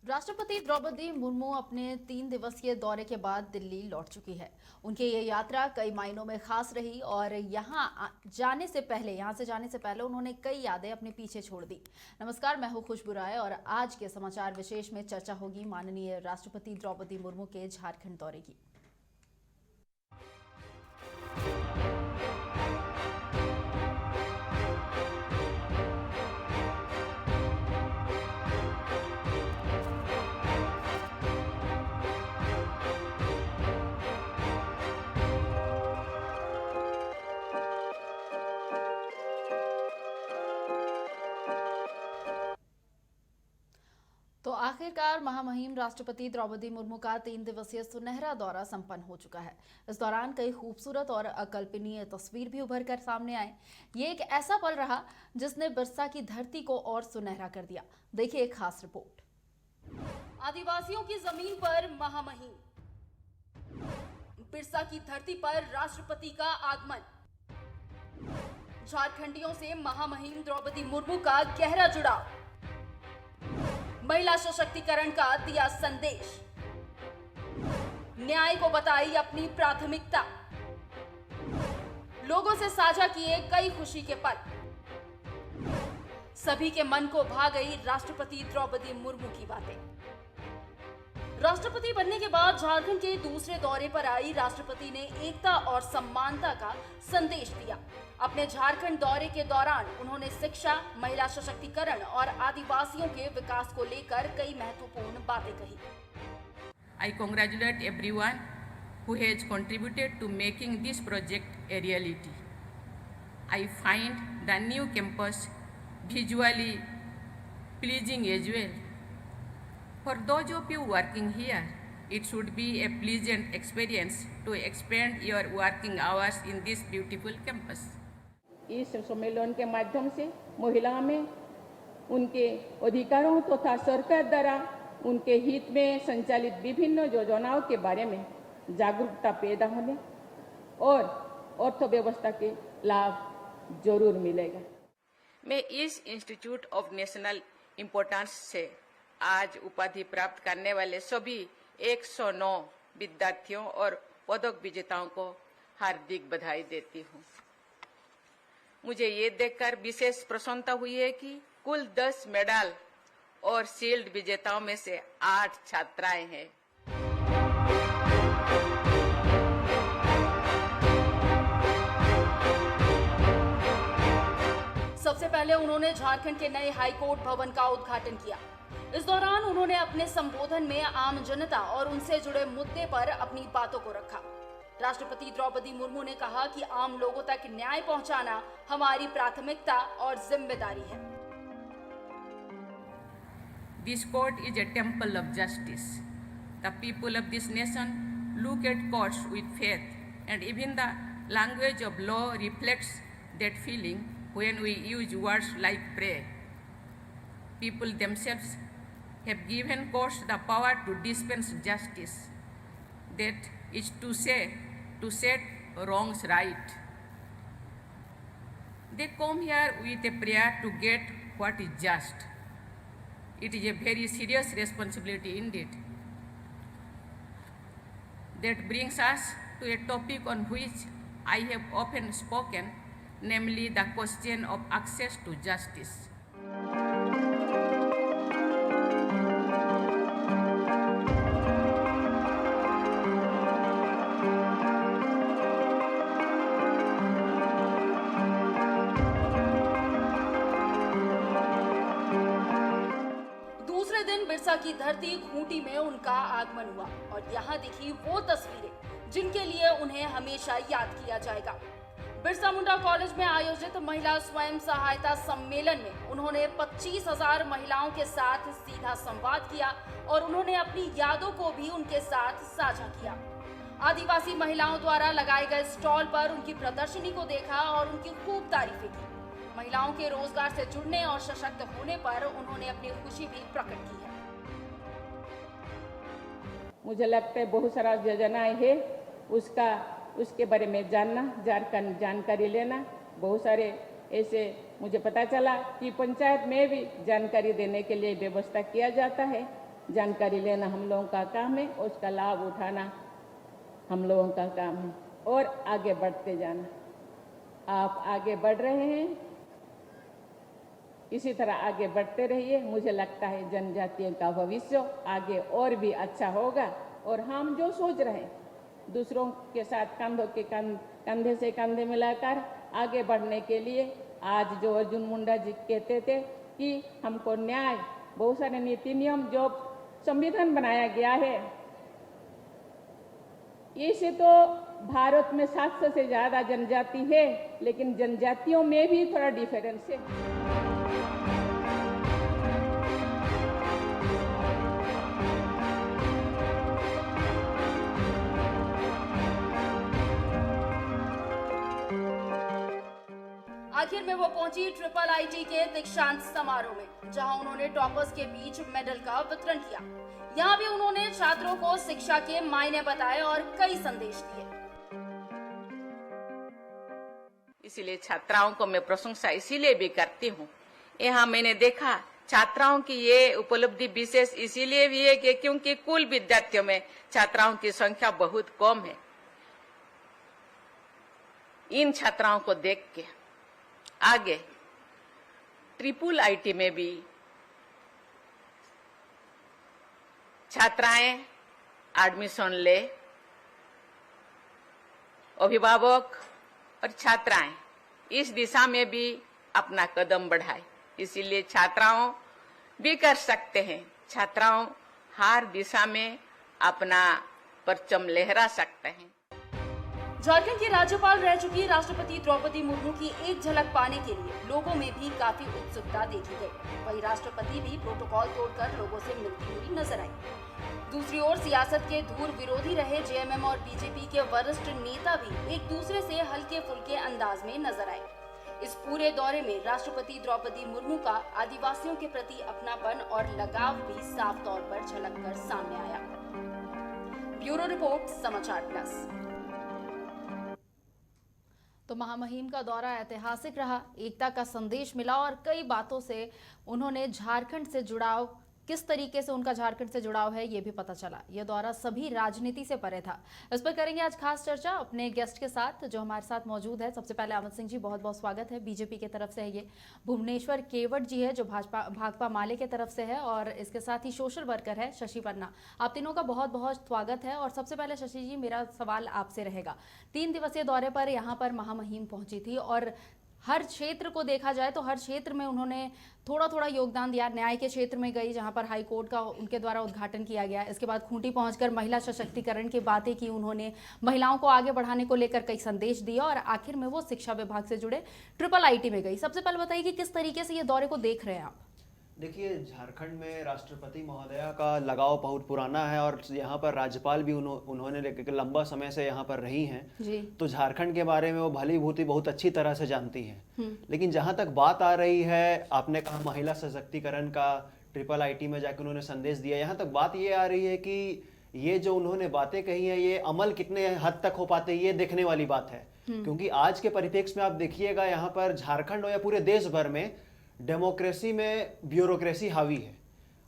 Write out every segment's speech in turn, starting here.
राष्ट्रपति द्रौपदी मुर्मू अपने 3 दिवसीय दौरे के बाद दिल्ली लौट चुकी है। उनकी ये यात्रा कई मायनों में खास रही और यहाँ से जाने से पहले उन्होंने कई यादें अपने पीछे छोड़ दी। नमस्कार, मैं हूँ खुशबू राय और आज के समाचार विशेष में चर्चा होगी माननीय राष्ट्रपति द्रौपदी मुर्मू के झारखंड दौरे की। तो आखिरकार महामहिम राष्ट्रपति द्रौपदी मुर्मू का 3 दिवसीय सुनहरा दौरा संपन्न हो चुका है। इस दौरान कई खूबसूरत और अकल्पनीय तस्वीर भी उभर कर सामने आए। ये एक ऐसा पल रहा जिसने बिरसा की धरती को और सुनहरा कर दिया। देखिए एक खास रिपोर्ट। आदिवासियों की जमीन पर महामहिम, बिरसा की धरती पर राष्ट्रपति का आगमन, झारखंडियों से महामहिम द्रौपदी मुर्मू का गहरा जुड़ाव, महिला सशक्तिकरण का दिया संदेश, न्याय को बताई अपनी प्राथमिकता, लोगों से साझा किए कई खुशी के पल। सभी के मन को भा गई राष्ट्रपति द्रौपदी मुर्मू की बातें। राष्ट्रपति बनने के बाद झारखंड के दूसरे दौरे पर आई राष्ट्रपति ने एकता और समानता का संदेश दिया। अपने झारखंड दौरे के दौरान उन्होंने शिक्षा, महिला सशक्तिकरण और आदिवासियों के विकास को लेकर कई महत्वपूर्ण बातें कही। I congratulate everyone who has contributed to making this project a reality. I find the new campus visually pleasing as well. For those of you working here, it should be a pleasant experience to expand your working hours in this beautiful campus. इस सम्मेलन के माध्यम से महिलाओं में उनके अधिकारों तथा सरकार द्वारा उनके हित में संचालित विभिन्न योजनाओं के बारे में जागरूकता पैदा होने और अर्थव्यवस्था के लाभ जरूर मिलेगा। मैं इस इंस्टीट्यूट ऑफ नेशनल इम्पोर्टेंस से आज उपाधि प्राप्त करने वाले सभी 109 विद्यार्थियों और पदक विजेताओं को हार्दिक बधाई देती हूँ। मुझे ये देखकर विशेष प्रसन्नता हुई है कि कुल 10 मेडल और शील्ड विजेताओं में से 8 छात्राएं हैं। सबसे पहले उन्होंने झारखंड के नए हाईकोर्ट भवन का उद्घाटन किया। इस दौरान उन्होंने अपने संबोधन में आम जनता और उनसे जुड़े मुद्दे पर अपनी बातों को रखा। राष्ट्रपति द्रौपदी मुर्मू ने कहा कि आम लोगों तक न्याय पहुंचाना हमारी प्राथमिकता और जिम्मेदारी है। This court is a temple of justice. The people of this nation look at courts with faith, and even the language of law reflects that feeling when we use words like pray. People themselves have given courts the power to dispense justice. That is to say, to set wrongs right. They come here with a prayer to get what is just. It is a very serious responsibility indeed. That brings us to a topic on which I have often spoken, namely the question of access to justice. Birsa की धरती खूंटी में उनका आगमन हुआ और यहाँ दिखी वो तस्वीरें जिनके लिए उन्हें हमेशा याद किया जाएगा। बिरसा मुंडा कॉलेज में आयोजित महिला स्वयं सहायता सम्मेलन में उन्होंने 25,000 महिलाओं के साथ सीधा संवाद किया और उन्होंने अपनी यादों को भी उनके साथ साझा किया। आदिवासी महिलाओं द्वारा लगाए गए स्टॉल पर उनकी प्रदर्शनी को देखा और उनकी खूब तारीफें की। महिलाओं के रोजगार से जुड़ने और सशक्त होने पर उन्होंने अपनी खुशी भी प्रकट की है। मुझे लगता है बहुत सारा योजनाएं है, उसके बारे में जानना, जानकारी लेना। बहुत सारे ऐसे मुझे पता चला कि पंचायत में भी जानकारी देने के लिए व्यवस्था किया जाता है। जानकारी लेना हम लोगों का काम है, उसका लाभ उठाना हम लोगों का काम है और आगे बढ़ते जाना। आप आगे बढ़ रहे हैं, इसी तरह आगे बढ़ते रहिए। मुझे लगता है जनजातियों का भविष्य आगे और भी अच्छा होगा और हम जो सोच रहे हैं दूसरों के साथ कंधे से कंधे मिलाकर आगे बढ़ने के लिए, आज जो अर्जुन मुंडा जी कहते थे कि हमको न्याय, बहुत सारे नीति नियम जो संविधान बनाया गया है, इसे तो भारत में 700 से ज़्यादा जनजाति है, लेकिन जनजातियों में भी थोड़ा डिफरेंस है। आखिर में वो पहुंची ट्रिपल आईटी के दीक्षांत समारोह में, जहां उन्होंने टॉपर्स के बीच मेडल का वितरण किया। यहाँ भी उन्होंने छात्रों को शिक्षा के मायने बताए और कई संदेश दिए। इसीलिए छात्राओं को मैं प्रशंसा इसीलिए भी करती हूँ। यहाँ मैंने देखा छात्राओं की ये उपलब्धि विशेष इसीलिए भी है कि क्योंकि कुल विद्यार्थियों में छात्राओं की संख्या बहुत कम है। इन छात्राओं को देख के आगे ट्रिपल आईटी में भी छात्राएं एडमिशन ले, अभिभावक और छात्राएं इस दिशा में भी अपना कदम बढ़ाए। इसीलिए छात्राओं भी कर सकते हैं, छात्राओं हर दिशा में अपना परचम लहरा सकते हैं। झारखंड की राज्यपाल रह चुकी राष्ट्रपति द्रौपदी मुर्मू की एक झलक पाने के लिए लोगों में भी काफी उत्सुकता देखी गई। वहीं राष्ट्रपति भी प्रोटोकॉल तोड़कर लोगों से मिलती हुई नजर आई। दूसरी ओर सियासत के धूर विरोधी रहे जेएमएम और बीजेपी के वरिष्ठ नेता भी एक दूसरे से हल्के फुल्के अंदाज में नजर आए। इस पूरे दौरे में राष्ट्रपति द्रौपदी मुर्मू का आदिवासियों के प्रति अपनापन और लगाव भी साफ तौर पर झलककर सामने आया। ब्यूरो रिपोर्ट, समाचार प्लस। तो महामहिम का दौरा ऐतिहासिक रहा, एकता का संदेश मिला और कई बातों से उन्होंने झारखंड से जुड़ाव, किस तरीके से उनका झारखंड से जुड़ाव है ये भी पता चला। यह दौरा सभी राजनीति से परे था। इस पर करेंगे आज खास चर्चा अपने गेस्ट के साथ जो हमारे साथ मौजूद है। सबसे पहले अमित सिंह जी, बहुत बहुत स्वागत है। बीजेपी की तरफ से है ये। भुवनेश्वर केवट जी है जो भाकपा माले के तरफ से है और इसके साथ ही सोशल वर्कर है शशि वर्मा। आप तीनों का बहुत बहुत स्वागत है। और सबसे पहले शशि जी, मेरा सवाल आपसे रहेगा। 3 दिवसीय दौरे पर यहाँ पर महामहिम पहुंची थी और हर क्षेत्र को देखा जाए तो हर क्षेत्र में उन्होंने थोड़ा थोड़ा योगदान दिया। न्याय के क्षेत्र में गई जहां पर हाई कोर्ट का उनके द्वारा उद्घाटन किया गया। इसके बाद खूंटी पहुंचकर महिला सशक्तिकरण की बातें की उन्होंने, महिलाओं को आगे बढ़ाने को लेकर कई संदेश दिए और आखिर में वो शिक्षा विभाग से जुड़े ट्रिपल आईटी में गई। सबसे पहले बताइए कि किस तरीके से ये दौरे को देख रहे हैं आप? देखिए, झारखंड में राष्ट्रपति महोदया का लगाव बहुत पुराना है और यहाँ पर राज्यपाल भी उन्होंने लंबा समय से यहाँ पर रही हैं, तो झारखंड के बारे में वो भली भूति बहुत अच्छी तरह से जानती हैं। लेकिन जहाँ तक बात आ रही है, आपने कहा महिला सशक्तिकरण का, ट्रिपल आईटी में जाकर उन्होंने संदेश दिया, यहाँ तक बात ये आ रही है कि ये जो उन्होंने बातें कही हैं ये अमल कितने हद तक हो पाते हैं ये देखने वाली बात है। क्योंकि आज के परिप्रेक्ष्य में आप देखिएगा, यहाँ पर झारखंड या पूरे देश भर में डेमोक्रेसी में ब्यूरोक्रेसी हावी है।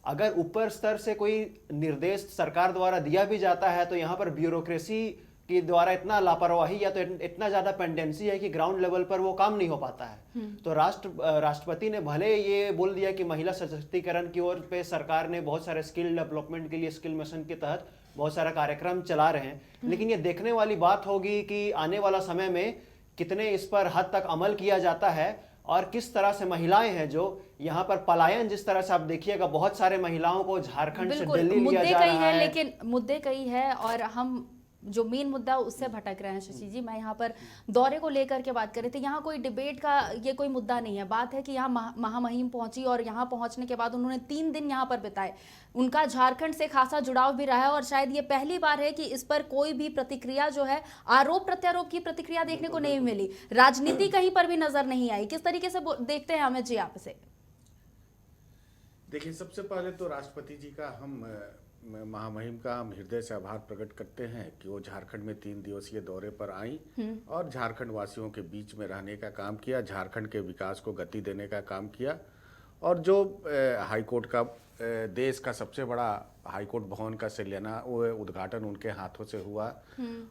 अगर ऊपर स्तर से कोई निर्देश सरकार द्वारा दिया भी जाता है तो यहाँ पर ब्यूरोक्रेसी के द्वारा इतना लापरवाही या तो इतना ज्यादा पेंडेंसी है कि ग्राउंड लेवल पर वो काम नहीं हो पाता है। तो राष्ट्रपति ने भले ये बोल दिया कि महिला सशक्तिकरण की ओर पे सरकार ने बहुत सारे स्किल डेवलपमेंट के लिए स्किल मिशन के तहत बहुत सारा कार्यक्रम चला रहे हैं, लेकिन ये देखने वाली बात होगी कि आने वाला समय में कितने इस पर हद तक अमल किया जाता है और किस तरह से महिलाएं हैं जो यहाँ पर पलायन, जिस तरह से आप देखिएगा बहुत सारे महिलाओं को झारखंड से दिल्ली लिया जा रहा है। लेकिन मुद्दे कई है और हम जो मेन मुद्दा उससे भटक रहे हैं। शशि जी, मैं यहाँ पर दौरे को लेकर के बात कर रही थी। यहाँ कोई डिबेट का ये कोई मुद्दा नहीं है। बात है कि यहाँ महामहिम पहुंची और यहाँ पहुंचने के बाद उन्होंने 3 दिन यहाँ पर बिताए। उनका झारखंड से खासा जुड़ाव भी रहा है और शायद ये पहली बार है कि इस पर कोई भी प्रतिक्रिया जो है, आरोप प्रत्यारोप की प्रतिक्रिया देखने को नहीं मिली। राजनीति कहीं पर भी नजर नहीं आई। किस तरीके से देखते हैं अमित जी आप इसे? देखिए, सबसे पहले तो राष्ट्रपति जी का हम महामहिम का हम हृदय से आभार प्रकट करते हैं कि वो झारखंड में 3 दिवसीय दौरे पर आई और झारखंड वासियों के बीच में रहने का काम किया, झारखंड के विकास को गति देने का काम किया और जो हाई कोर्ट का देश का सबसे बड़ा हाईकोर्ट भवन का वो उद्घाटन उनके हाथों से हुआ।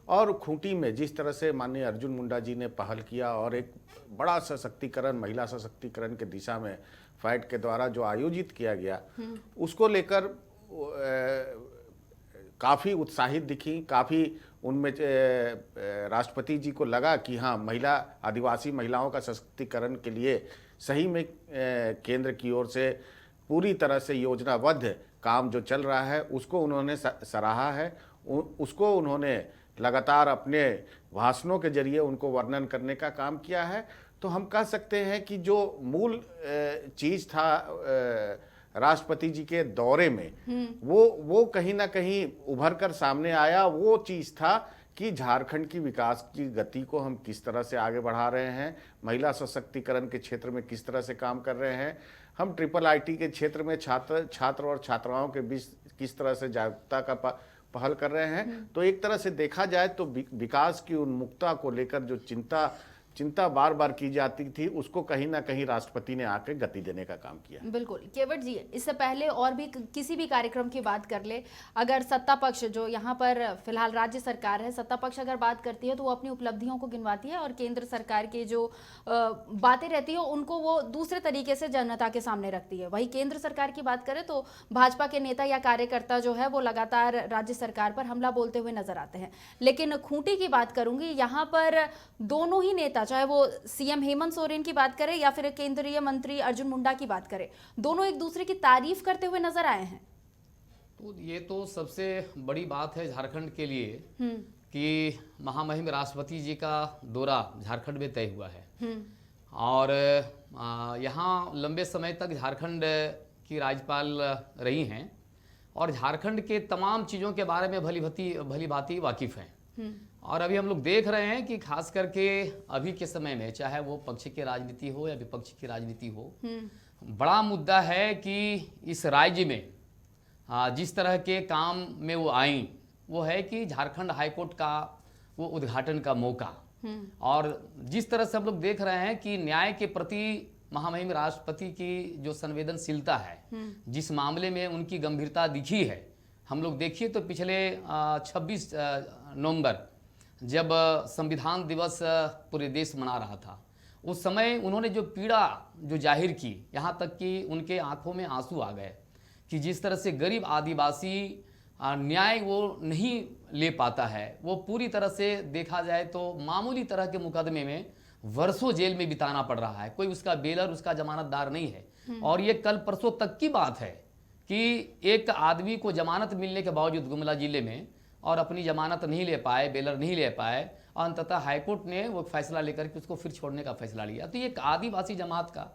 और खूंटी में जिस तरह से माननीय अर्जुन मुंडा जी ने पहल किया और एक बड़ा सशक्तिकरण, महिला सशक्तिकरण के दिशा में फैट के द्वारा जो आयोजित किया गया, उसको लेकर काफ़ी उत्साहित दिखी। काफ़ी उनमें राष्ट्रपति जी को लगा कि हाँ, आदिवासी महिलाओं का सशक्तिकरण के लिए सही में केंद्र की ओर से पूरी तरह से योजनाबद्ध काम जो चल रहा है उसको उन्होंने सराहा है। उसको उन्होंने लगातार अपने भाषणों के जरिए उनको वर्णन करने का काम किया है। तो हम कह सकते हैं कि जो मूल चीज़ था राष्ट्रपति जी के दौरे में, वो कहीं ना कहीं उभर कर सामने आया। वो चीज़ था कि झारखंड की विकास की गति को हम किस तरह से आगे बढ़ा रहे हैं, महिला सशक्तिकरण के क्षेत्र में किस तरह से काम कर रहे हैं, हम IIIT के क्षेत्र में छात्र और छात्राओं के बीच किस तरह से जागरूकता का पहल कर रहे हैं। तो एक तरह से देखा जाए तो विकास की उन्मुखता को लेकर जो चिंता बार बार की जाती थी, उसको कहीं ना कहीं राष्ट्रपति ने आके गति देने का काम किया। बिल्कुल केवट जी, इससे पहले और भी किसी भी कार्यक्रम की बात कर ले, अगर सत्ता पक्ष जो यहाँ पर फिलहाल राज्य सरकार है, सत्ता पक्ष अगर बात करती है तो वो अपनी उपलब्धियों को गिनवाती है और केंद्र सरकार की जो बातें रहती है उनको वो दूसरे तरीके से जनता के सामने रखती है। वही केंद्र सरकार की बात करें तो भाजपा के नेता या कार्यकर्ता जो है वो लगातार राज्य सरकार पर हमला बोलते हुए नजर आते हैं। लेकिन खूंटी की बात करूंगी, यहाँ पर दोनों ही नेता, चाहे वो सीएम हेमंत सोरेन की बात करें या फिर केंद्रीय मंत्री अर्जुन मुंडा की बात करें, दोनों एक दूसरे की तारीफ करते हुए नजर आए हैं। तो ये तो सबसे बड़ी बात है झारखंड के लिए कि महामहिम राष्ट्रपति जी का दौरा झारखंड में तय हुआ है। और यहाँ लंबे समय तक झारखंड की राज्यपाल रही हैं और झारखंड के तमाम चीज़ों के बारे में भली भांति वाकिफ़ हैं। और अभी हम लोग देख रहे हैं कि खास करके अभी के समय में, चाहे वो पक्ष की राजनीति हो या विपक्ष की राजनीति हो, बड़ा मुद्दा है कि इस राज्य में जिस तरह के काम में वो आई, वो है कि झारखंड हाईकोर्ट का वो उद्घाटन का मौका। और जिस तरह से हम लोग देख रहे हैं कि न्याय के प्रति महामहिम राष्ट्रपति की जो संवेदनशीलता है, जिस मामले में उनकी गंभीरता दिखी है, हम लोग देखिए तो पिछले 26 नवंबर जब संविधान दिवस पूरे देश मना रहा था, उस समय उन्होंने जो पीड़ा जो जाहिर की, यहाँ तक कि उनके आंखों में आंसू आ गए कि जिस तरह से गरीब आदिवासी न्याय वो नहीं ले पाता है। वो पूरी तरह से देखा जाए तो मामूली तरह के मुकदमे में वर्षों जेल में बिताना पड़ रहा है, कोई उसका बेलर, उसका जमानतदार नहीं है। और ये कल परसों तक की बात है कि एक आदमी को जमानत मिलने के बावजूद गुमला जिले में और अपनी जमानत नहीं ले पाए, बेलर नहीं ले पाए, और अंततः हाईकोर्ट ने वो फैसला लेकर के उसको फिर छोड़ने का फैसला लिया। तो ये एक आदिवासी जमात का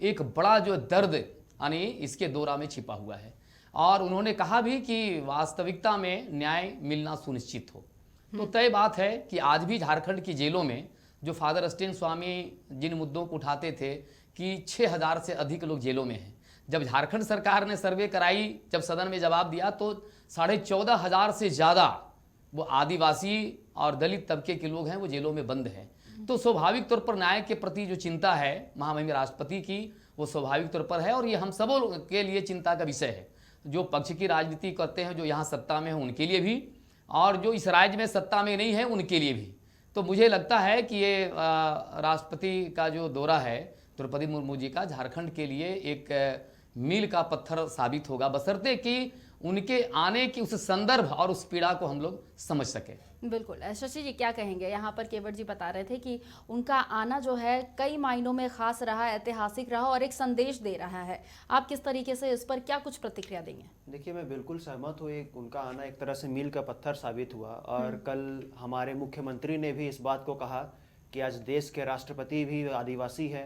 एक बड़ा जो दर्द यानी इसके दौरा में छिपा हुआ है। और उन्होंने कहा भी कि वास्तविकता में न्याय मिलना सुनिश्चित हो। तो तय बात है कि आज भी झारखंड की जेलों में जो फादर स्टेन स्वामी जिन मुद्दों को उठाते थे कि 6000 से अधिक लोग जेलों में हैं, जब झारखंड सरकार ने सर्वे कराई, जब सदन में जवाब दिया तो 14,500 से ज़्यादा वो आदिवासी और दलित तबके के लोग हैं, वो जेलों में बंद हैं। तो स्वाभाविक तौर पर न्याय के प्रति जो चिंता है महामहिम राष्ट्रपति की, वो स्वाभाविक तौर पर है और ये हम सबों के लिए चिंता का विषय है। जो पक्ष की राजनीति करते हैं, जो यहाँ सत्ता में हैं उनके लिए भी, और जो इस राज्य में सत्ता में नहीं है उनके लिए भी। तो मुझे लगता है कि ये राष्ट्रपति का जो दौरा है द्रौपदी मुर्मू जी का, झारखंड के लिए एक मील का पत्थर साबित होगा, बशर्ते कि उनके आने की उस संदर्भ और उस पीड़ा को हम लोग समझ सकें। बिल्कुल। शशि जी क्या कहेंगे? यहाँ पर केवट जी बता रहे थे कि उनका आना जो है कई मायनों में खास रहा, ऐतिहासिक रहा और एक संदेश दे रहा है। आप किस तरीके से इस पर क्या कुछ प्रतिक्रिया देंगे? देखिए, मैं बिल्कुल सहमत हूँ। उनका आना एक तरह से मील का पत्थर साबित हुआ। और कल हमारे मुख्यमंत्री ने भी इस बात को कहा कि आज देश के राष्ट्रपति भी आदिवासी है,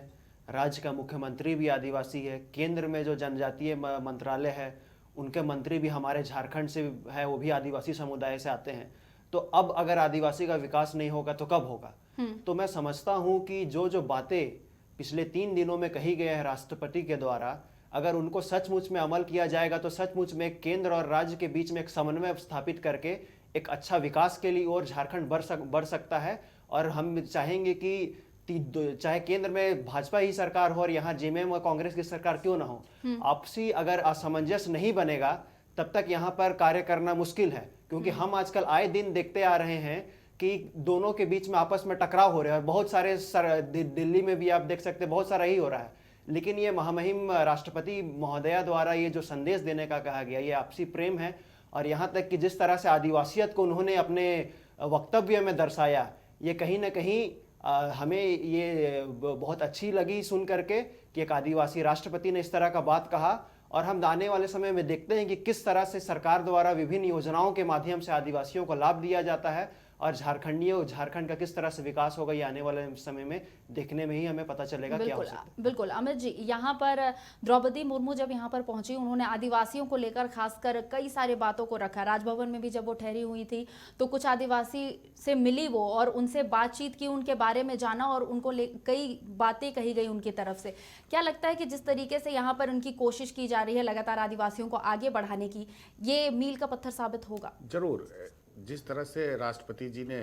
राज्य का मुख्यमंत्री भी आदिवासी है, केंद्र में जो जनजातीय मंत्रालय है उनके मंत्री भी हमारे झारखंड से है, वो भी आदिवासी समुदाय से आते हैं। तो अब अगर आदिवासी का विकास नहीं होगा तो कब होगा? तो मैं समझता हूं कि जो बातें पिछले 3 दिनों में कही गई है राष्ट्रपति के द्वारा, अगर उनको सचमुच में अमल किया जाएगा तो सचमुच में केंद्र और राज्य के बीच में एक समन्वय स्थापित करके एक अच्छा विकास के लिए और झारखंड बढ़ सकता है। और हम चाहेंगे कि चाहे केंद्र में भाजपा ही सरकार हो और यहाँ जेएमएम और कांग्रेस की सरकार क्यों ना हो, आपसी अगर असमंजस नहीं बनेगा तब तक यहाँ पर कार्य करना मुश्किल है। क्योंकि हम आजकल आए दिन देखते आ रहे हैं कि दोनों के बीच में आपस में टकराव हो रहे हैं और बहुत सारे दिल्ली में भी आप देख सकते हैं बहुत सारा ही हो रहा है। लेकिन ये महामहिम राष्ट्रपति महोदया द्वारा ये जो संदेश देने का कहा गया, ये आपसी प्रेम है। और यहाँ तक कि जिस तरह से आदिवासियत को उन्होंने अपने वक्तव्य में दर्शाया, ये कहीं ना कहीं हमें ये बहुत अच्छी लगी सुन करके कि एक आदिवासी राष्ट्रपति ने इस तरह का बात कहा। और हम आने वाले समय में देखते हैं कि किस तरह से सरकार द्वारा विभिन्न योजनाओं के माध्यम से आदिवासियों को लाभ दिया जाता है और झारखंड का किस तरह से विकास होगा, ये आने वाले समय में देखने में ही हमें पता चलेगा क्या हो सकता है। बिल्कुल अमित जी, यहाँ पर द्रौपदी मुर्मू जब यहाँ पर पहुंची, उन्होंने आदिवासियों को लेकर खासकर कई सारे बातों को रखा। राजभवन में भी जब वो ठहरी हुई थी तो कुछ आदिवासी से मिली वो और उनसे बातचीत की, उनके बारे में जाना और उनको कई बातें कही गई उनकी तरफ से। क्या लगता है कि जिस तरीके से यहाँ पर उनकी कोशिश की जा रही है लगातार आदिवासियों को आगे बढ़ाने की, ये मील का पत्थर साबित होगा? जरूर। जिस तरह से राष्ट्रपति जी ने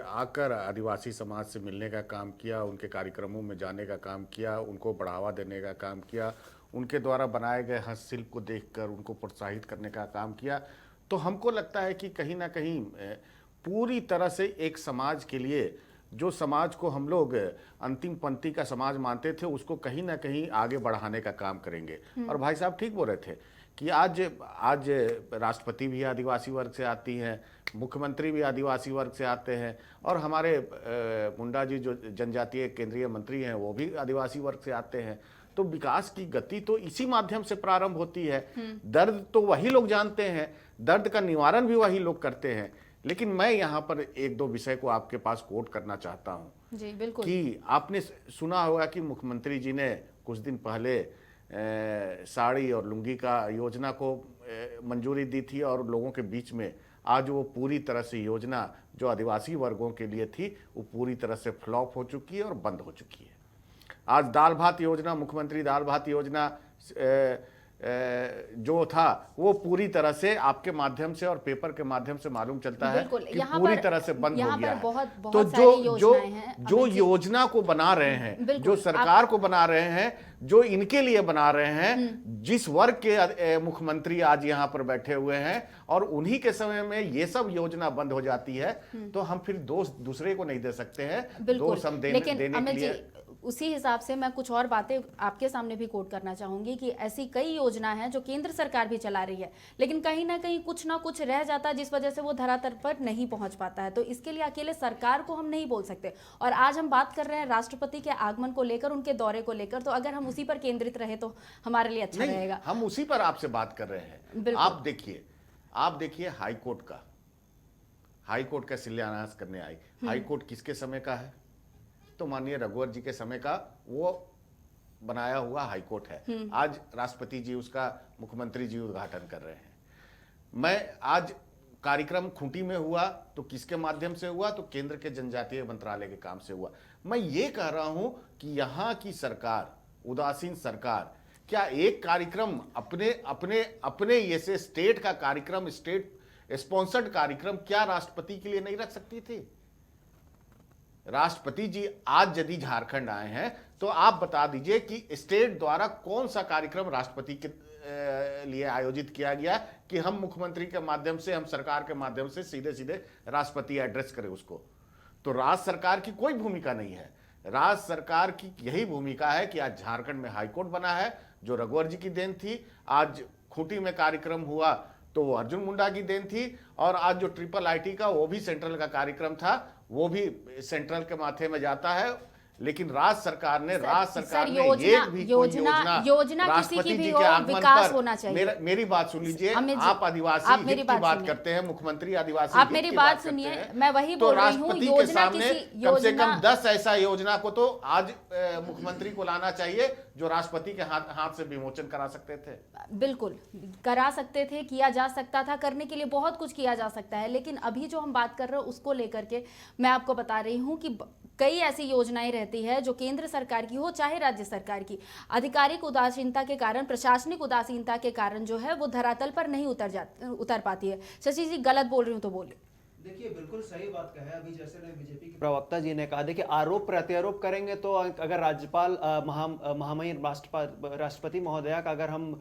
आकर आदिवासी समाज से मिलने का काम किया, उनके कार्यक्रमों में जाने का काम किया, उनको बढ़ावा देने का काम किया, उनके द्वारा बनाए गए हस्तशिल्प को देखकर उनको प्रोत्साहित करने का काम किया, तो हमको लगता है कि कहीं ना कहीं पूरी तरह से एक समाज के लिए, जो समाज को हम लोग अंतिम पंक्ति का समाज मानते थे, उसको कहीं ना कहीं आगे बढ़ाने का काम करेंगे। और भाई साहब ठीक बोल रहे थे कि आज राष्ट्रपति भी आदिवासी वर्ग से आती हैं, मुख्यमंत्री भी आदिवासी वर्ग से आते हैं, और हमारे मुंडा जी जो जनजातीय केंद्रीय मंत्री हैं वो भी आदिवासी वर्ग से आते हैं। तो विकास की गति तो इसी माध्यम से प्रारंभ होती है। दर्द तो वही लोग जानते हैं, दर्द का निवारण भी वही लोग करते हैं। लेकिन मैं यहाँ पर एक दो विषय को आपके पास कोट करना चाहता हूँ। जी बिल्कुल। कि आपने सुना होगा कि मुख्यमंत्री जी ने कुछ दिन पहले साड़ी और लुंगी का योजना को मंजूरी दी थी, और लोगों के बीच में आज वो पूरी तरह से योजना जो आदिवासी वर्गों के लिए थी वो पूरी तरह से फ्लॉप हो चुकी है और बंद हो चुकी है। आज दाल भात योजना, मुख्यमंत्री दाल भात योजना जो था वो पूरी तरह से आपके माध्यम से और पेपर के माध्यम से मालूम चलता है कि पूरी तरह से बंद हो गया है। तो जो योजना को बना रहे हैं, जो सरकार को बना रहे हैं, जो इनके लिए बना रहे हैं, जिस वर्ग के मुख्यमंत्री आज यहाँ पर बैठे हुए हैं, और उन्हीं के समय में ये सब योजना बंद हो जाती है, तो हम फिर दोष दूसरे को नहीं दे सकते हैं, दोष हम देने के लिए। उसी हिसाब से मैं कुछ और बातें आपके सामने भी कोट करना चाहूंगी कि ऐसी कई योजना हैं जो केंद्र सरकार भी चला रही है, लेकिन कहीं ना कहीं कुछ ना कुछ रह जाता है जिस वजह से वो धरातल पर नहीं पहुंच पाता है। तो इसके लिए अकेले सरकार को हम नहीं बोल सकते। और आज हम बात कर रहे हैं राष्ट्रपति के आगमन को लेकर, उनके दौरे को लेकर, तो अगर हम उसी पर केंद्रित रहे तो हमारे लिए अच्छा रहेगा। हम उसी पर आपसे बात कर रहे हैं। आप देखिए हाईकोर्ट का शिलान्यास करने आई। हाईकोर्ट किसके समय का है? तो माननीय रघुवर जी के समय का वो बनाया हुआ हाईकोर्ट है। आज राष्ट्रपति जी उसका, मुख्यमंत्री जी उद्घाटन कर रहे हैं। मैं आज कार्यक्रम खूंटी में हुआ तो किसके माध्यम से हुआ? तो केंद्र के जनजातीय मंत्रालय के काम से हुआ। मैं ये कह रहा हूं कि यहाँ की सरकार, उदासीन सरकार, क्या एक कार्यक्रम अपने ये से स्टेट का कार्यक्रम, स्टेट स्पॉन्सर्ड कार्यक्रम क्या राष्ट्रपति के लिए नहीं रख सकती थी? राष्ट्रपति जी आज यदि झारखंड आए हैं तो आप बता दीजिए कि स्टेट द्वारा कौन सा कार्यक्रम राष्ट्रपति के लिए आयोजित किया गया कि हम मुख्यमंत्री के माध्यम से, हम सरकार के माध्यम से सीधे राष्ट्रपति एड्रेस करें उसको। तो राज्य सरकार की कोई भूमिका नहीं है। राज्य सरकार की यही भूमिका है कि आज झारखंड में हाईकोर्ट बना है, जो रघुवर जी की देन थी। आज खूंटी में कार्यक्रम हुआ तो वो अर्जुन मुंडा की देन थी, और आज जो IIIT का वो भी सेंट्रल का कार्यक्रम था, वो भी सेंट्रल के माथे में जाता है। लेकिन राज्य सरकार ने एक भी योजना राष्ट्रपति जी के आगमन पर, मेरी बात सुन लीजिए, आप आदिवासी की बात करते हैं, मुख्यमंत्री आदिवासी, आप मेरी बात सुनिए, मैं वही बोल रही हूं। राष्ट्रपति के सामने कम से कम 10 ऐसा योजना को तो आज मुख्यमंत्री को लाना चाहिए जो राष्ट्रपति के हाथ से विमोचन करा सकते थे। बिल्कुल करा सकते थे, किया जा सकता था, करने के लिए बहुत कुछ किया जा सकता है। लेकिन अभी जो हम बात कर रहे हैं उसको लेकर के मैं आपको बता रही हूं कि कई ऐसी योजनाएं रहती है जो केंद्र सरकार की हो चाहे राज्य सरकार की, आधिकारिक उदासीनता के कारण, प्रशासनिक उदासीनता के कारण जो है वो धरातल पर नहीं उतर पाती है। शशि जी गलत बोल रही हूँ तो बोलिए। देखिए बिल्कुल सही बात कहे। अभी जैसे बीजेपी के प्रवक्ता जी ने कहा, देखिए आरोप प्रत्यारोप करेंगे तो अगर राज्यपाल महामहिम राष्ट्रपति महोदया का अगर हम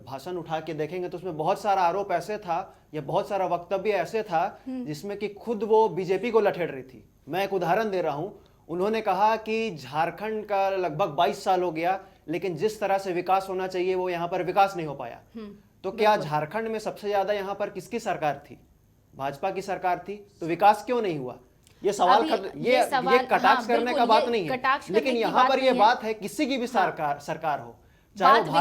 भाषण उठा के देखेंगे तो उसमें बहुत सारा आरोप ऐसे था या बहुत सारा वक्तव्य ऐसे था जिसमें कि खुद वो बीजेपी को लठेड़ रही थी। मैं एक उदाहरण दे रहा हूं। उन्होंने कहा कि झारखंड का लगभग 22 साल हो गया, लेकिन जिस तरह से विकास होना चाहिए वो यहाँ पर विकास नहीं हो पाया। तो क्या झारखंड में सबसे ज्यादा यहाँ पर किसकी सरकार थी? भाजपा की सरकार थी। तो विकास क्यों नहीं हुआ? ये सवाल ये कटाक्ष करने का बात नहीं है, लेकिन यहाँ पर ये बात है किसी की भी सरकार हो, चाहे वो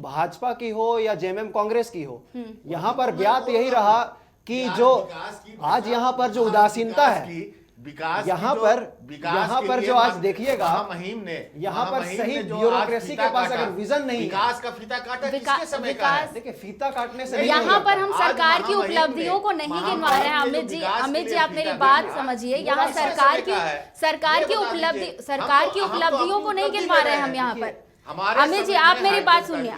भाजपा की हो या जेएमएम कांग्रेस की हो, यहाँ पर बात यही रहा कि जो आज यहाँ पर जो उदासीनता है विकास यहाँ पर जो आज देखिएगा मुहिम ने यहाँ पर सही ब्यूरोक्रेसी के पास अगर विजन नहीं, विकास का फीता काटा किसके समय का है? देखिए फीता काटने से यहाँ पर हम सरकार की उपलब्धियों को नहीं गिनवा रहे हैं। अमित जी आप मेरी बात समझिए। यहाँ सरकार की उपलब्धियों को नहीं गिनवा रहे हैं हम यहाँ पर। अमित जी आप मेरी बात सुनिए,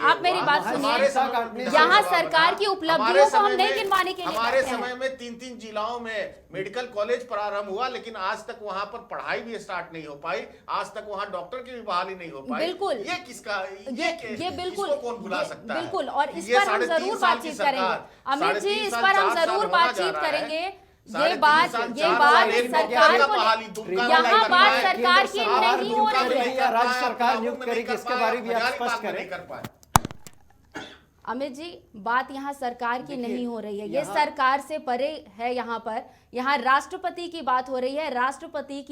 यहाँ सरकार की उपलब्धियों को हम नहीं गिनवाने के लिए हमारे समय में 3-3 जिलाओं में मेडिकल कॉलेज प्रारंभ हुआ, लेकिन आज तक वहां पर पढ़ाई भी स्टार्ट नहीं हो पाई। आज तक वहां डॉक्टर की भी बहाली नहीं हो पाई। बिल्कुल, ये किसका ये बिल्कुल कौन भुला सकता है? बिल्कुल, और इस पर हम जरूर बातचीत करेंगे अमित जी, इस पर हम जरूर बातचीत करेंगे। ये बात सरकार को, यहाँ बात सरकार की नहीं हो रही है। राज्य सरकार नियुक्त करेगी, इसके बारे में भी आप स्पष्ट करें। अमित जी बात यहाँ सरकार की नहीं हो रही है, ये सरकार से परे है। यहाँ राष्ट्रपति की बात हो रही है। राष्ट्रपति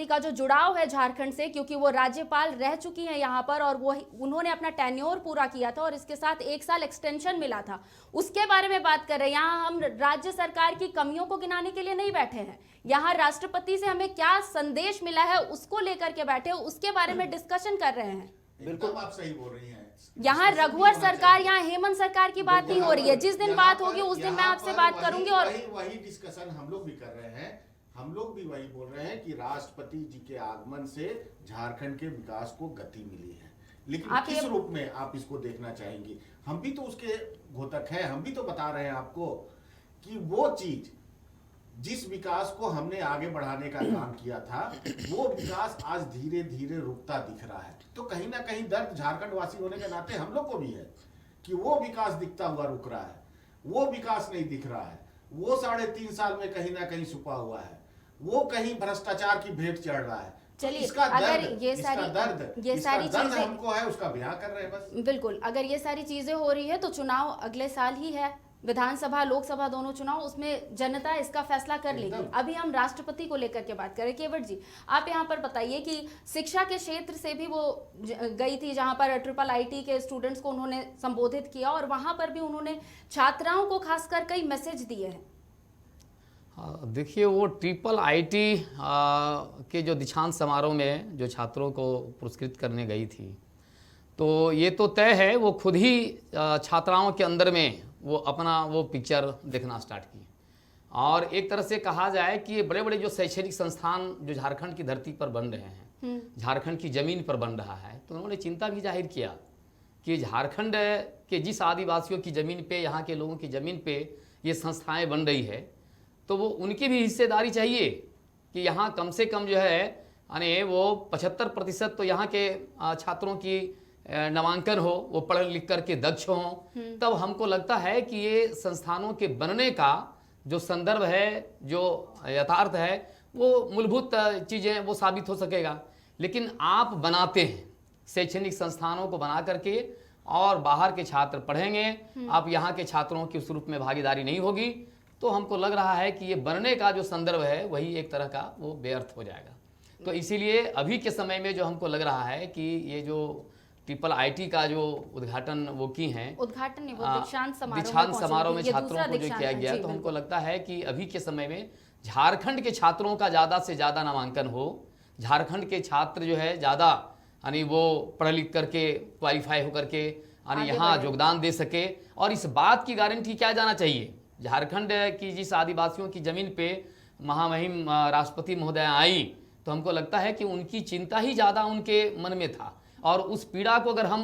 का जो जुड़ाव है झारखंड से, क्योंकि वो राज्यपाल रह चुकी हैं यहाँ पर और वो उन्होंने अपना टेन्योर पूरा किया था और इसके साथ 1 साल एक्सटेंशन मिला था, उसके बारे में बात कर रहे हैं। यहाँ हम राज्य सरकार की कमियों को गिनाने के लिए नहीं बैठे हैं। यहाँ राष्ट्रपति से हमें क्या संदेश मिला है उसको लेकर के बैठे, उसके बारे में डिस्कशन कर रहे हैं। बिल्कुल आप सही बोल रही हैं। यहाँ रघुवर सरकार, यहाँ हेमंत सरकार की बात नहीं हो रही है। जिस दिन बात होगी उस दिन मैं आपसे बात करूंगी। और वही डिस्कशन हम लोग भी कर रहे हैं। हम लोग भी वही बोल रहे हैं कि राष्ट्रपति जी के आगमन से झारखंड के विकास को गति मिली है, लेकिन किस रूप में आप इसको देखना चाहेंगी? हम भी तो उसके घोतक हैं। हम भी तो बता रहे हैं आपको कि वो चीज, जिस विकास को हमने आगे बढ़ाने का काम किया था, वो विकास आज धीरे धीरे रुकता दिख रहा है। तो कहीं ना कहीं दर्द झारखंड वासी होने के नाते हम लोग को भी है कि वो विकास दिखता हुआ रुक रहा है, वो विकास नहीं दिख रहा है, वो 3.5 साल में कहीं ना कहीं छुपा हुआ है, वो कहीं भ्रष्टाचार की भेंट चढ़ रहा है। चलिए, इसका अगर दर्द, ये इसका सारी दर्द चीजें हमको है, उसका बयां कर रहे हैं बस। बिल्कुल, अगर ये सारी चीजें हो रही है तो चुनाव अगले साल ही है, विधानसभा लोकसभा दोनों चुनाव, उसमें जनता इसका फैसला कर लेगी। अभी हम राष्ट्रपति को लेकर के बात करें। केवट जी आप यहाँ पर बताइए कि शिक्षा के क्षेत्र से भी वो गई थी, जहाँ पर IIIT के स्टूडेंट्स को उन्होंने संबोधित किया और वहाँ पर भी उन्होंने छात्राओं को खासकर कई मैसेज दिए हैं। देखिए, वो IIIT के जो दीक्षांत समारोह में जो छात्रों को पुरस्कृत करने गई थी, तो ये तो तय है वो खुद ही छात्राओं के अंदर में वो अपना वो पिक्चर देखना स्टार्ट की। और एक तरह से कहा जाए कि ये बड़े बड़े जो शैक्षणिक संस्थान जो झारखंड की धरती पर बन रहे हैं, झारखंड की ज़मीन पर बन रहा है, तो उन्होंने चिंता भी जाहिर किया कि झारखंड के जिस आदिवासियों की ज़मीन पे, यहाँ के लोगों की ज़मीन पे ये संस्थाएं बन रही है, तो वो उनकी भी हिस्सेदारी चाहिए कि यहाँ कम से कम जो है यानी वो 75% तो यहाँ के छात्रों की नामांकन हो, वो पढ़ लिख करके दक्ष हों। तब हमको लगता है कि ये संस्थानों के बनने का जो संदर्भ है, जो यथार्थ है, वो मूलभूत चीज़ें वो साबित हो सकेगा। लेकिन आप बनाते हैं शैक्षणिक संस्थानों को बना करके और बाहर के छात्र पढ़ेंगे, आप यहाँ के छात्रों की उस रूप में भागीदारी नहीं होगी, तो हमको लग रहा है कि ये बनने का जो संदर्भ है वही एक तरह का वो व्यर्थ हो जाएगा। तो इसीलिए अभी के समय में जो हमको लग रहा है कि ये जो IIIT का जो उद्घाटन वो की हैं, उद्घाटन नहीं, वो दीक्षांत समारोह में छात्रों को जो किया गया, तो हमको लगता है कि अभी के समय में झारखंड के छात्रों का ज़्यादा से ज़्यादा नामांकन हो, झारखंड के छात्र जो है ज़्यादा यानी वो पढ़ लिख करके क्वालिफाई होकर के यानी यहाँ योगदान दे सके। और इस बात की गारंटी क्या जाना चाहिए, झारखंड की जिस आदिवासियों की ज़मीन पे महामहिम राष्ट्रपति महोदय आई, तो हमको लगता है कि उनकी चिंता ही ज़्यादा उनके मन में था। और उस पीड़ा को अगर हम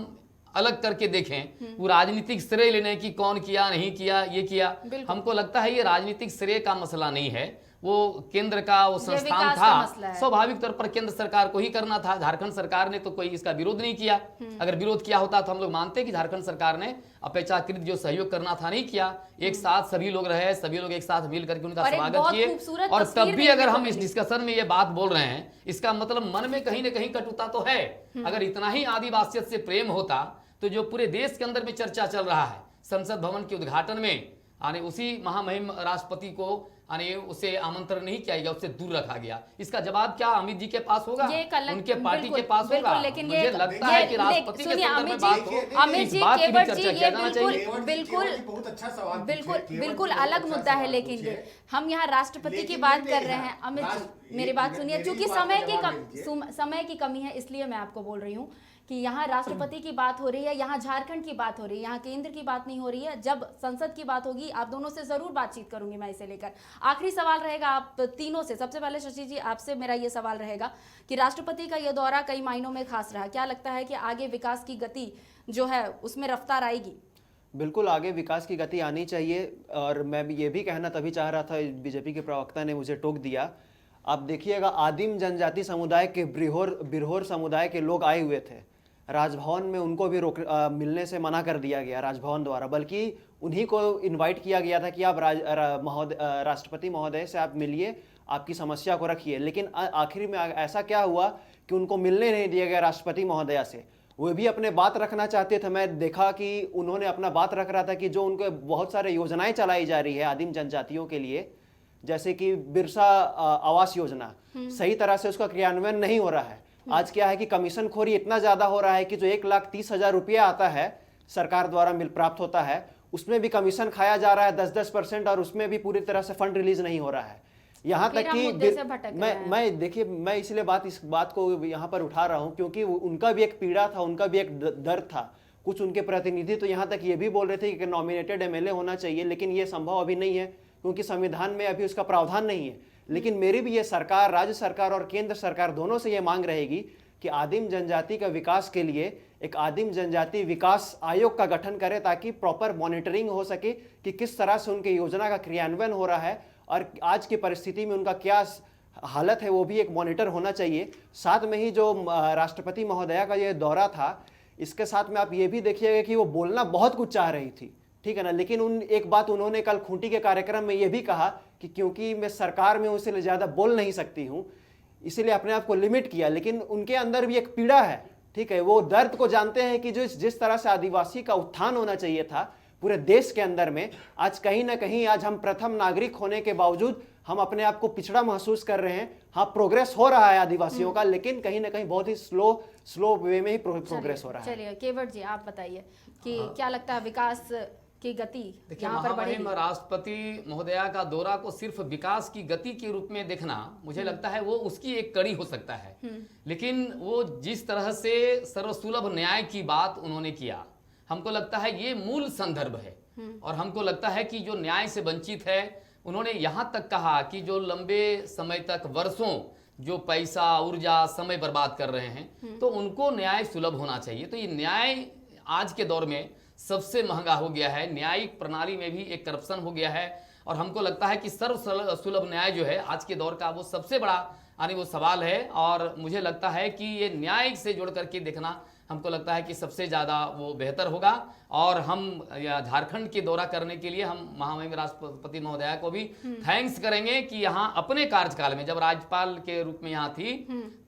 अलग करके देखें, वो राजनीतिक श्रेय लेने की कौन किया नहीं किया ये किया, हमको लगता है ये राजनीतिक श्रेय का मसला नहीं है, वो केंद्र का वो संस्थान था, स्वाभाविक तौर पर केंद्र सरकार को ही करना था। झारखंड सरकार ने तो कोई इसका विरोध नहीं किया, अगर विरोध किया होता तो हम लोग मानते कि झारखंड सरकार ने अपेक्षाकृत जो सहयोग करना था नहीं किया। एक साथ सभी लोग रहे, सभी लोग एक साथ मिल करके उनका स्वागत किए, और तब भी अगर हम इस डिस्कशन में ये बात बोल रहे हैं, इसका मतलब मन में कहीं ना कहीं कटुता तो है। अगर इतना ही आदिवासियत से प्रेम होता तो जो पूरे देश के अंदर में चर्चा चल रहा है, संसद भवन के उद्घाटन में यानी उसी महामहिम राष्ट्रपति को यानी उसे आमंत्रण नहीं किया गया, उससे दूर रखा गया, इसका जवाब क्या अमित जी के पास होगा, उनके पार्टी के पास होगा? लेकिन मुझे लगता है कि राष्ट्रपति के संदर्भ में बात हो, अमित जी, केवट जी, ये बिल्कुल अलग मुद्दा है, लेकिन ये हम यहाँ राष्ट्रपति की बात कर रहे हैं। अमित जी मेरी बात सुनिए, क्योंकि समय की कमी है, इसलिए मैं आपको बोल रही हूँ कि यहाँ राष्ट्रपति की बात हो रही है, यहाँ झारखंड की बात हो रही है, यहाँ केंद्र की बात नहीं हो रही है। जब संसद की बात होगी आप दोनों से जरूर बातचीत करूंगी मैं इसे लेकर। आखिरी सवाल रहेगा आप तीनों से। सबसे पहले शशि जी आपसे मेरा ये सवाल रहेगा कि राष्ट्रपति का ये दौरा कई मायनों में खास रहा, क्या लगता है कि आगे विकास की गति जो है उसमें रफ्तार आएगी? बिल्कुल आगे विकास की गति आनी चाहिए, और मैं भी ये भी कहना तभी चाह रहा था, बीजेपी के प्रवक्ता ने मुझे टोक दिया। आप देखिएगा, आदिम जनजाति समुदाय के बिरहोर समुदाय के लोग आए हुए थे राजभवन में, उनको भी मिलने से मना कर दिया गया राजभवन द्वारा, बल्कि उन्हीं को इनवाइट किया गया था कि आप राष्ट्रपति महोदय से आप मिलिए, आपकी समस्या को रखिए। लेकिन आखिर में ऐसा क्या हुआ कि उनको मिलने नहीं दिया गया राष्ट्रपति महोदया से। वो भी अपने बात रखना चाहते थे। मैं देखा कि उन्होंने अपना बात रख रहा था कि जो उनके बहुत सारे योजनाएं चलाई जा रही है आदिम जनजातियों के लिए, जैसे कि बिरसा आवास योजना, सही तरह से उसका क्रियान्वयन नहीं हो रहा है। आज क्या है कि कमीशन खोरी इतना ज्यादा हो रहा है कि जो 1,30,000 रुपया आता है सरकार द्वारा प्राप्त होता है, उसमें भी कमीशन खाया जा रहा है 10% और उसमें भी पूरी तरह से फंड रिलीज नहीं हो रहा है। यहाँ तक कि मैं देखिए, मैं इसलिए इस बात को यहाँ पर उठा रहा हूँ क्योंकि उनका भी एक पीड़ा था, उनका भी एक दर्द था। कुछ उनके प्रतिनिधि तो यहाँ तक ये भी बोल रहे थे कि नॉमिनेटेड एमएलए होना चाहिए, लेकिन ये संभव अभी नहीं है क्योंकि संविधान में अभी उसका प्रावधान नहीं है। लेकिन मेरी भी ये सरकार, राज्य सरकार और केंद्र सरकार दोनों से ये मांग रहेगी कि आदिम जनजाति का विकास के लिए एक आदिम जनजाति विकास आयोग का गठन करे, ताकि प्रॉपर मॉनिटरिंग हो सके कि किस तरह से उनके योजना का क्रियान्वयन हो रहा है और आज की परिस्थिति में उनका क्या हालत है, वो भी एक मॉनिटर होना चाहिए। साथ में ही जो राष्ट्रपति महोदया का ये दौरा था, इसके साथ में आप ये भी देखिएगा कि वो बोलना बहुत कुछ चाह रही थी, ठीक है ना, लेकिन एक बात उन्होंने कल खूंटी के कार्यक्रम में ये भी कहा कि क्योंकि मैं सरकार में उससे ज़्यादा बोल नहीं सकती हूँ, इसीलिए अपने आप को लिमिट किया। लेकिन उनके अंदर भी एक पीड़ा है, ठीक है, वो दर्द को जानते हैं कि जो जिस तरह से आदिवासी का उत्थान होना चाहिए था पूरे देश के अंदर में, आज कहीं ना कहीं आज हम प्रथम नागरिक होने के बावजूद हम अपने आप को पिछड़ा महसूस कर रहे हैं। हाँ, प्रोग्रेस हो रहा है आदिवासियों का, लेकिन कहीं ना कहीं बहुत ही स्लो वे में ही प्रोग्रेस हो रहा है। चलिए केवट जी आप बताइए कि क्या लगता है विकास की गति यहाँ पर बढ़ेगी? राष्ट्रपति महोदया का दौरा को सिर्फ विकास की गति के रूप में देखना, मुझे लगता है वो उसकी एक कड़ी हो सकता है, लेकिन वो जिस तरह से सर्वसुलभ न्याय की बात उन्होंने किया, हमको लगता है ये मूल संदर्भ है। और हमको लगता है कि जो न्याय से वंचित है, उन्होंने यहाँ तक कहा कि जो लंबे समय तक वर्षों जो पैसा ऊर्जा समय बर्बाद कर रहे हैं, तो उनको न्याय सुलभ होना चाहिए। तो ये न्याय आज के दौर में सबसे महंगा हो गया है, न्यायिक प्रणाली में भी एक करप्शन हो गया है, और हमको लगता है कि सर्व सुलभ न्याय जो है आज के दौर का वो सबसे बड़ा यानी वो सवाल है। और मुझे लगता है कि ये न्याय से जोड़ करके देखना हमको लगता है कि सबसे ज़्यादा वो बेहतर होगा। और हम झारखंड के दौरा करने के लिए हम महामहिम राष्ट्रपति महोदया को भी थैंक्स करेंगे कि यहाँ अपने कार्यकाल में जब राज्यपाल के रूप में यहाँ थी,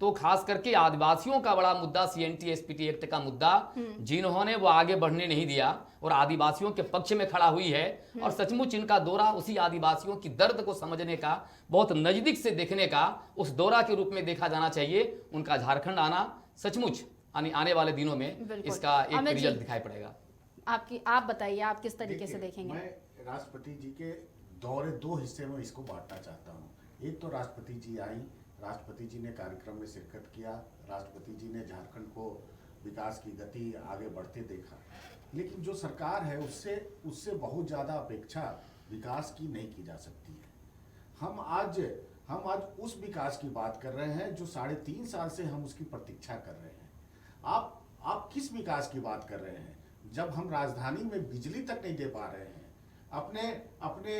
तो खास करके आदिवासियों का बड़ा मुद्दा CNT SPT एक्ट का मुद्दा जिन्होंने वो आगे बढ़ने नहीं दिया और आदिवासियों के पक्ष में खड़ा हुई है। और सचमुच इनका दौरा उसी आदिवासियों की दर्द को समझने का, बहुत नजदीक से देखने का उस दौरा के रूप में देखा जाना चाहिए। उनका झारखंड आना सचमुच आने वाले दिनों में इसका एक रिजल्ट दिखाई पड़ेगा। आप बताइए, आप किस तरीके से देखेंगे? मैं राष्ट्रपति जी के दौरे दो हिस्से में इसको बांटना चाहता हूँ। एक तो राष्ट्रपति जी आई, राष्ट्रपति जी ने कार्यक्रम में शिरकत किया, राष्ट्रपति जी ने झारखंड को विकास की गति आगे बढ़ते देखा, लेकिन जो सरकार है उससे बहुत ज़्यादा अपेक्षा विकास की नहीं की जा सकती है। हम आज उस विकास की बात कर रहे हैं जो 3.5 साल से हम उसकी प्रतीक्षा कर रहे हैं। आप आप किस विकास की बात कर रहे हैं? जब हम राजधानी में बिजली तक नहीं दे पा रहे हैं, अपने अपने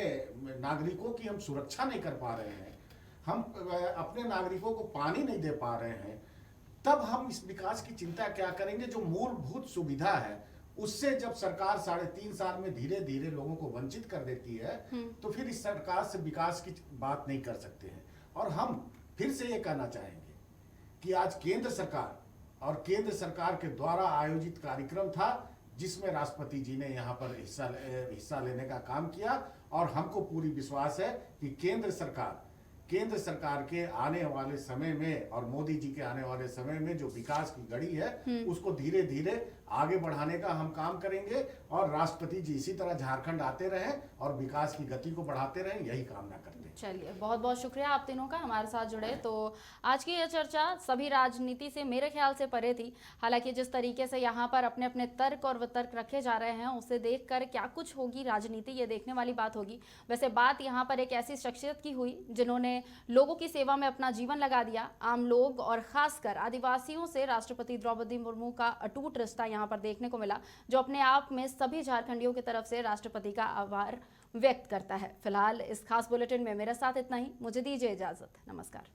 नागरिकों की हम सुरक्षा नहीं कर पा रहे हैं, हम अपने नागरिकों को पानी नहीं दे पा रहे हैं, तब हम इस विकास की चिंता क्या करेंगे? जो मूलभूत सुविधा है उससे जब सरकार 3.5 साल में धीरे धीरे लोगों को वंचित कर देती है, तो फिर इस सरकार से विकास की बात नहीं कर सकते हैं। और हम फिर से ये कहना चाहेंगे कि आज केंद्र सरकार और केंद्र सरकार के द्वारा आयोजित कार्यक्रम था जिसमें राष्ट्रपति जी ने यहाँ पर हिस्सा लेने का काम किया, और हमको पूरी विश्वास है कि केंद्र सरकार के आने वाले समय में और मोदी जी के आने वाले समय में जो विकास की गड़ी है उसको धीरे धीरे आगे बढ़ाने का हम काम करेंगे, और राष्ट्रपति जी इसी तरह झारखंड आते रहें और विकास की गति को बढ़ाते रहें, यही कामना करते हैं। चलिए, बहुत बहुत शुक्रिया आप तीनों का हमारे साथ जुड़े। तो आज की यह चर्चा सभी राजनीति से मेरे ख्याल से परे थी। हालांकि जिस तरीके से यहाँ पर अपने अपने तर्क और वितर्क रखे जा रहे हैं उसे देखकर क्या कुछ होगी राजनीति, ये देखने वाली बात होगी। वैसे बात यहाँ पर एक ऐसी शख्सियत की हुई जिन्होंने लोगों की सेवा में अपना जीवन लगा दिया। आम लोग और खासकर आदिवासियों से राष्ट्रपति द्रौपदी मुर्मू का अटूट रिश्ता यहाँ पर देखने को मिला, जो अपने आप में सभी झारखंडियों की तरफ से राष्ट्रपति का आभार व्यक्त करता है। फिलहाल इस खास बुलेटिन में मेरे साथ इतना ही। मुझे दीजिए इजाजत। नमस्कार।